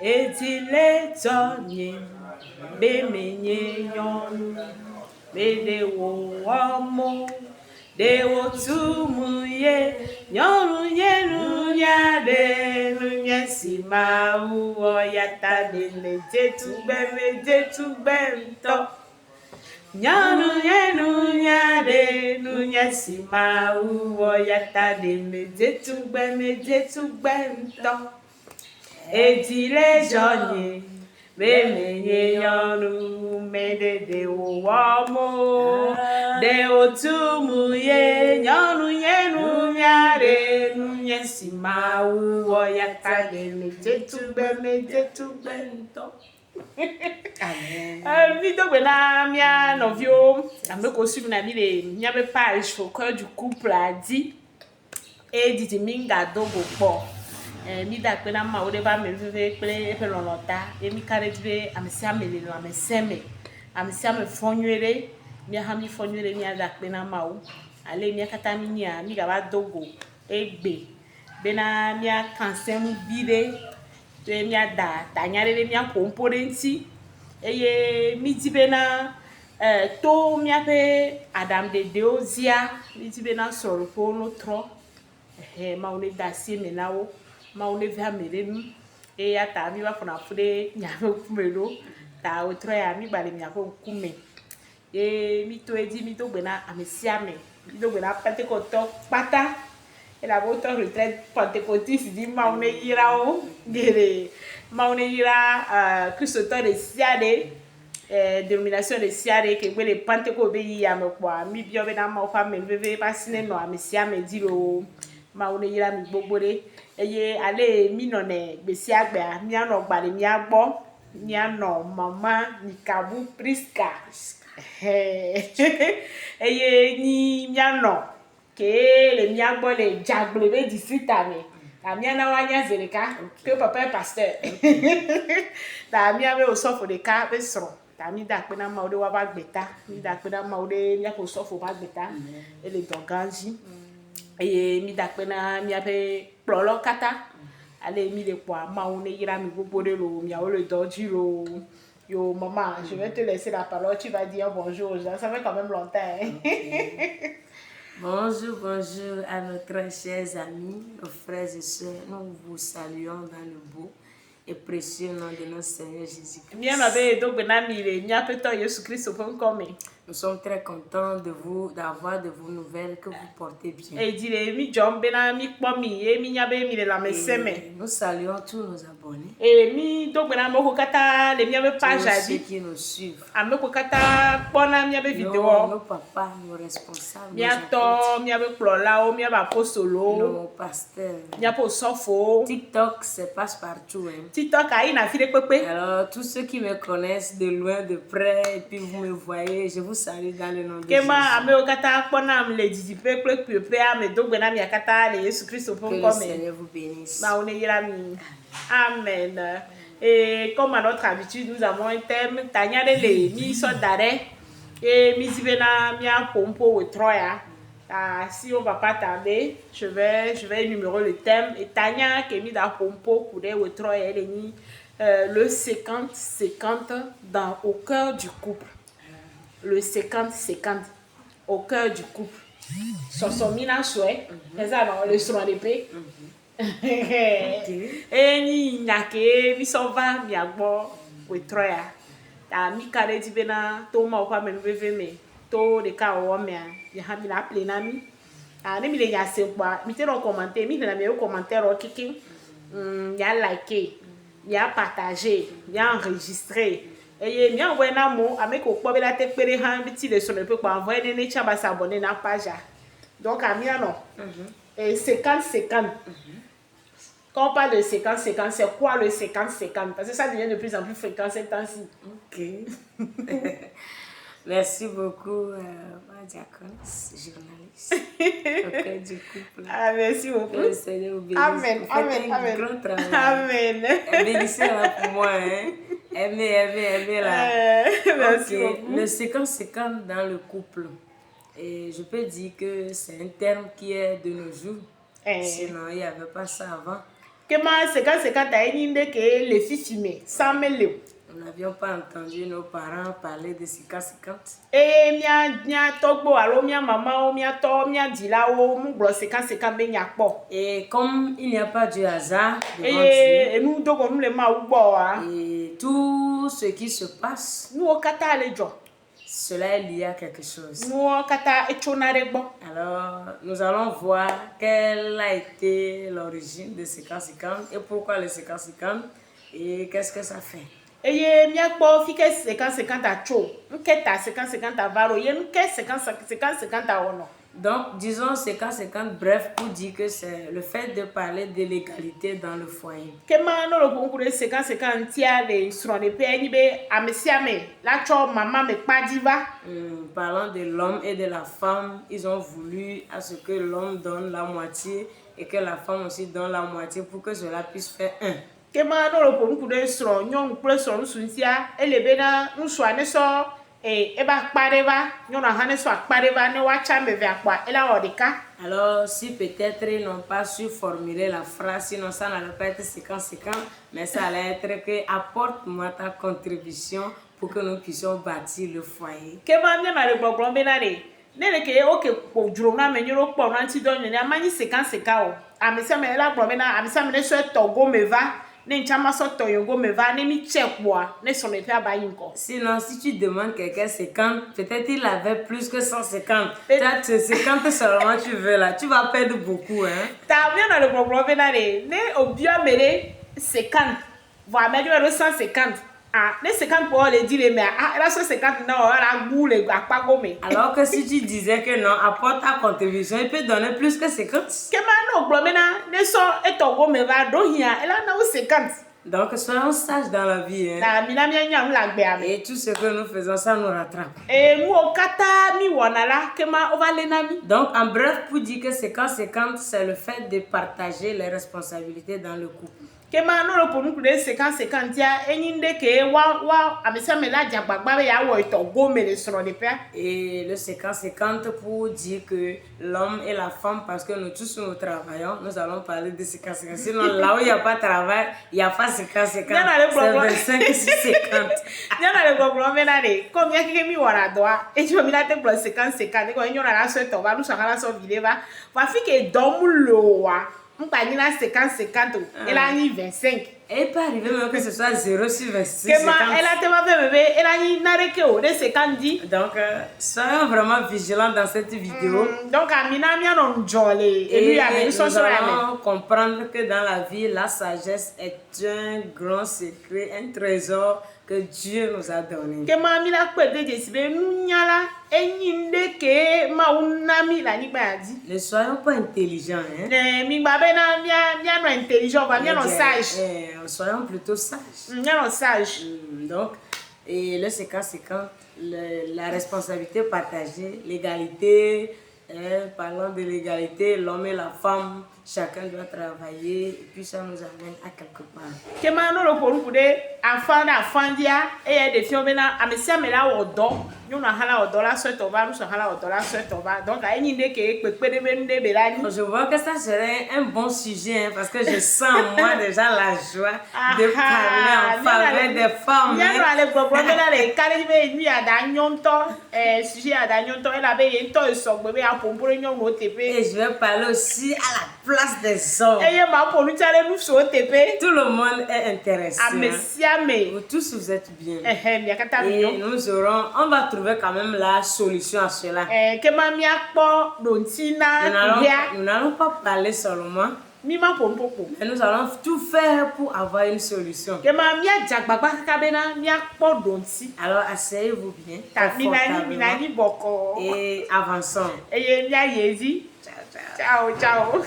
Edile tonye, be menye nyonu, be de wo omo, de wo tumu ye, nyonu ye nunya de nunya sima uwo yata de meje tugbe nto. Nyonu ye nunya de nunya sima uwo yata de meje tugbe nto. Edile jonye, be menye nyonu, me de wo omo, de wo tumu ye, nyonu ye nunya de nunya sima uwo yata de meje tugbe nto. Vidéo na mia novio ameko suivre na mi le mia be page au cœur du couple a dit et dit minga dogo po mi da pe na ma o de ba me veve pe pe lolota e mi kare dibe amesi amele no ameseme amesi ame fonywere mi ha mi fonywere mi da pe na ma o ale mi kata mi ni a mi ga ba dogo egbe be na mi a kansem bide te mi da tanyare mi a pompo denti eye mi di be na to mi ape adam de deozia mi di be na soro po no tro ma one da si me na wo ma one via mere nu e ya ta mi ba fona fude nya me kumelo ta o tro ya mi ba le mi afo kume e mi to edi mi to gbe na amesia me mi to gbe na Pentecôte pata et la votre retraite pentecôtiste dit ma one ira o gere ma one ira Christo de siade dénomination de siade que le Pentecôte be ya me kwa mi bio be na ma fa me veve pa sine no amesia me di lo ma one ira mi gbogbore eye ale mi no ne gbesi agba mi ano gba le mi agbo mi ano mama ni kabu Priska eye ni mi ano que le mia bo le jagle be district ame la mia na wanya zereka que papa est pasteur la mia be o sofo de ka be sro ta mi da pe na ma o de wa ba gbeta mi da pe na ma o de mia ko sofo ba gbeta e le doganji e mi da pe na mia be plolo kata ale mi le po ma o ne yira mi gbogbo de lo mia o le doji lo yo maman je vais te laisser la parole tu vas dire bonjour aux gens ça fait quand même longtemps hein? Bonjour, bonjour à nos très chers amis, nos frères et sœurs. Nous vous saluons dans le beau et précieux nom de notre Seigneur Jésus-Christ. Nous sommes très contents de vous, d'avoir de vos nouvelles que vous portez bien. Et nous saluons tous nos abonnés. Et tous ceux qui nous suivent. Nos papas, nos responsables, nos pasteurs. TikTok se passe partout. Hein. Alors, tous ceux qui me connaissent de loin, de près, et puis vous me voyez, je vous salue dans le nom de Jésus. Que le Seigneur vous bénisse. Amen. Et comme à notre habitude, nous avons un thème. Tanya de le mi so d'arrêt. Et mi zibena mi a pompo ou troya. Si on va pas tarder, je vais énumérer le thème. Et Tanya qui mi da pompo pour des ou troya elle ni le 50-50 dans au cœur du couple. Le 50-50 au cœur du couple. Sosomina souhait. C'est ça dans le son d'épée. Eni nyake mi sova mi agbo we troya ta mi kare di bena to ma kwa me veve me to de ka o me ya ha mi la play na mi ne mi le ya se kwa mi te ro commenter mi na me o commentaire o kiki ya liker ya partager ya enregistrer et mi envoyer na mo avec ko po be la te pere ha bi ti le so le pe kwa envoyer ne cha ba s'abonner na page donc a mi ano et 50-50. Quand on parle de 50-50, c'est quoi le 50-50? Parce que ça devient de plus en plus fréquent ces temps-ci. Ok. Merci beaucoup, ma diaconesse, journaliste. Ok, du couple. Ah, merci beaucoup. Que le Seigneur vous bénisse. Amen, amen, amen. Grand travail. Amen. Bénissez-la pour moi, hein. Aimez là. Merci okay. beaucoup. Le 50-50 dans le couple. Et je peux dire que c'est un terme qui est de nos jours. Sinon, il n'y avait pas ça avant. Comment 50-50 a une idée que les filles filmées, 100 000 €. Nous n'avions pas entendu nos parents parler de 50-50. Et mia togbo alo mia maman mia to mia dilao mu glo 50-50 be nya po. Et comme il n'y a pas de hasard devant Dieu, et nous dogo nous le ma ugbo a. Et tout ce qui se passe, nous okata le jo. Cela est lié à quelque chose. Nous okata echonare gbo. Alors, nous allons voir quelle a été l'origine de 50-50 et pourquoi le 50-50 et qu'est-ce que ça fait. Et mia po fike 50-50 a cho. Nketa 50-50 a varo, ye nke 50-50 a ono. Donc, disons 50-50, bref, pour dire que c'est le fait de parler de l'égalité dans le foyer. Kema no lo konkure 50-50 tia de sron de pe ni be amesiame la cho maman me padiva. Parlant de l'homme et de la femme, ils ont voulu à ce que l'homme donne la moitié et que la femme aussi donne la moitié pour que cela puisse faire un. Kema no lo konkure sron nyon kure sron suntia elebe na nso ane so eba kpareva nyon ahane so akpareva ne wa cha meve akwa ela odika. Alors, si peut-être ils n'ont pas su formuler la phrase, sinon ça n'allait pas être 50-50, mais ça allait être que apporte-moi ta contribution pour que nous puissions bâtir le foyer. Kema mia na le gbogbo be na re nene ke oke po juro na me nyoro po na ti do nyene amani 50-50 o amisa me la gbogbo be na amisa me ne so togo meva. Sinon, si tu demandes quelqu'un 50, peut-être il avait plus que 150. Peut-être 50 seulement tu veux là, tu vas perdre beaucoup. T'as bien dans le problème, né au bio mêlé 50, voire même 150. Ah, les 50 pour les dire, mais ah, là, 50 non, la boule, à pas gommer. Alors que si tu disais que non, apporte ta contribution, il peut donner plus que 50. Comment non, problème, ne sont et ton gomme va dohia, et là, non, 50. Donc, soyons sages dans la vie. Et tout ce que nous faisons, ça nous rattrape. Donc, en bref, pour dire que 50-50, c'est le fait de partager les responsabilités dans le couple. Et le 50-50 pour dire que l'homme et la femme, parce que nous tous nous travaillons, nous allons parler de 50-50. Sinon, là où il n'y a pas de travail, il n'y a pas 50-50. C'est 25-50. M'panina 50-50 elle a ni 25 et pas arriver même que ce soit 0 sur 26 elle a tellement bébé elle a ni nareke o de 50. Donc soyons vraiment vigilants dans cette vidéo. Donc amina mia non jolé et lui a nous allons comprendre que dans la vie la sagesse est un grand secret, un trésor que Dieu nous a donné. Que mamila kwede jesibe nunyala enyinde ke maunami la nibadi. Ne soyons pas intelligents mi babena mia no intelligent va mia no sage. Soyons plutôt sages. Mia no sage. Donc et le 50-50 la responsabilité partagée, l'égalité, parlant de l'égalité, l'homme et la femme, chacun doit travailler et puis ça nous amène à quelque part. Kema no lo poru kude afanda afandia de fiomena amesia mela odo nyona hala odo la so to va nous hala odo la so to va donc a ni de ke pepede bende belani. Je vois que ça serait un bon sujet parce que je sens moi déjà la joie de parler en faveur des femmes. Nyano ale gbogbo na le kale be mi ada nyonto sujet ada nyonto ela be yento esogbe be apomporo nyon OTP. Et je vais parler aussi à la place des hommes. Tout le monde est intéressé. Vous tous vous êtes bien. Et on va trouver quand même la solution à cela. Nous n'allons pas parler seulement. Mais nous allons tout faire pour avoir une solution. Alors asseyez-vous bien. Et avançons. Ciao, ciao.